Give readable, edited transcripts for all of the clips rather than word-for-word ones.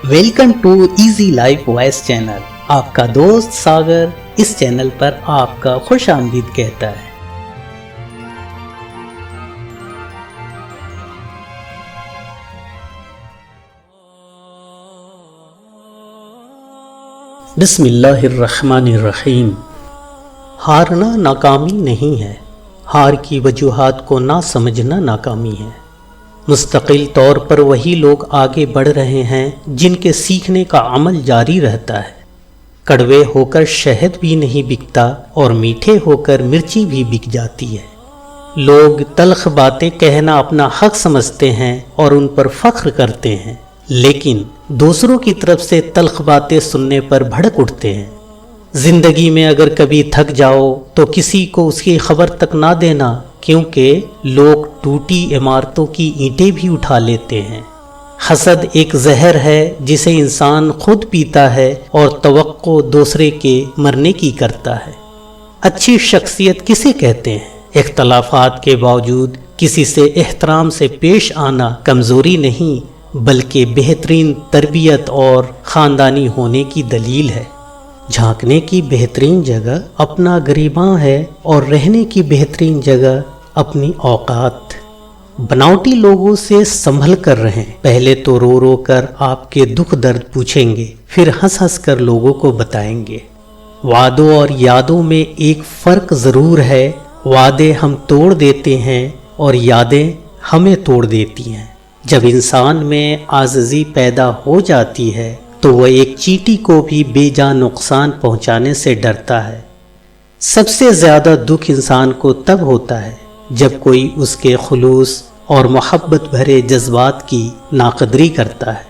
Welcome to easy life voice channel. आपका दोस्त सागर इस चैनल पर आपका खुश आमदीद कहता है। बिस्मिल्लाहिर्रहमानिर्रहीम। हारना नाकामी नहीं है, हार की वजूहात को ना समझना नाकामी है। मुस्तकिल तौर पर वही लोग आगे बढ़ रहे हैं जिनके सीखने का अमल जारी रहता है। कड़वे होकर शहद भी नहीं बिकता और मीठे होकर मिर्ची भी बिक जाती है। लोग तल्ख बातें कहना अपना हक समझते हैं और उन पर फख्र करते हैं, लेकिन दूसरों की तरफ से तल्ख बातें सुनने पर भड़क उठते हैं। जिंदगी में अगर कभी थक जाओ तो किसी को उसकी खबर तक ना देना, क्योंकि लोग टूटी इमारतों की ईंटें भी उठा लेते हैं। हसद एक जहर है जिसे इंसान खुद पीता है और तवक्को दूसरे के मरने की करता है। अच्छी शख्सियत किसे कहते हैं? इख्तलाफात के बावजूद किसी से एहतराम से पेश आना कमज़ोरी नहीं, बल्कि बेहतरीन तरबियत और ख़ानदानी होने की दलील है। झांकने की बेहतरीन जगह अपना गरिमा है और रहने की बेहतरीन जगह अपनी औकात। बनावटी लोगों से संभल कर रहें। पहले तो रो रो कर आपके दुख दर्द पूछेंगे, फिर हंस हंस कर लोगों को बताएंगे। वादों और यादों में एक फ़र्क ज़रूर है। वादे हम तोड़ देते हैं और यादें हमें तोड़ देती हैं। जब इंसान में आजिज़ी पैदा हो जाती है तो वह एक चींटी को भी बेजान नुकसान पहुंचाने से डरता है। सबसे ज़्यादा दुख इंसान को तब होता है जब कोई उसके खुलूस और मोहब्बत भरे जज्बात की नाकदरी करता है।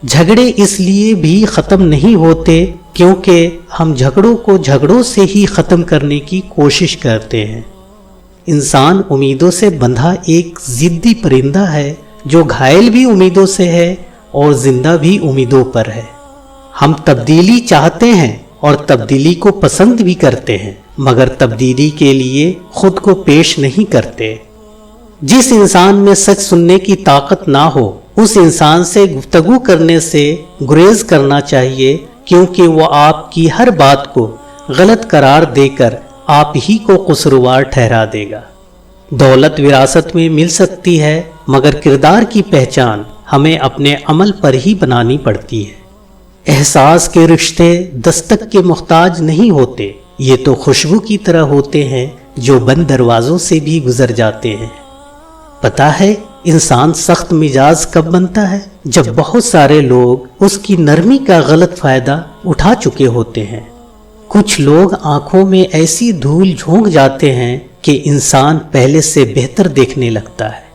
झगड़े इसलिए भी ख़त्म नहीं होते क्योंकि हम झगड़ों को झगड़ों से ही ख़त्म करने की कोशिश करते हैं। इंसान उम्मीदों से बंधा एक ज़िद्दी परिंदा है जो घायल भी उम्मीदों से है और जिंदा भी उम्मीदों पर है। हम तब्दीली चाहते हैं और तब्दीली को पसंद भी करते हैं, मगर तब्दीली के लिए खुद को पेश नहीं करते। जिस इंसान में सच सुनने की ताकत ना हो, उस इंसान से गुफ्तगू करने से गुरेज करना चाहिए, क्योंकि वो आपकी हर बात को गलत करार देकर आप ही को कसूरवार ठहरा देगा। दौलत विरासत में मिल सकती है, मगर किरदार की पहचान हमें अपने अमल पर ही बनानी पड़ती है। एहसास के रिश्ते दस्तक के मुहताज नहीं होते, ये तो खुशबू की तरह होते हैं जो बंद दरवाज़ों से भी गुजर जाते हैं। पता है इंसान सख्त मिजाज कब बनता है? जब बहुत सारे लोग उसकी नरमी का गलत फ़ायदा उठा चुके होते हैं। कुछ लोग आंखों में ऐसी धूल झोंक जाते हैं कि इंसान पहले से बेहतर देखने लगता है।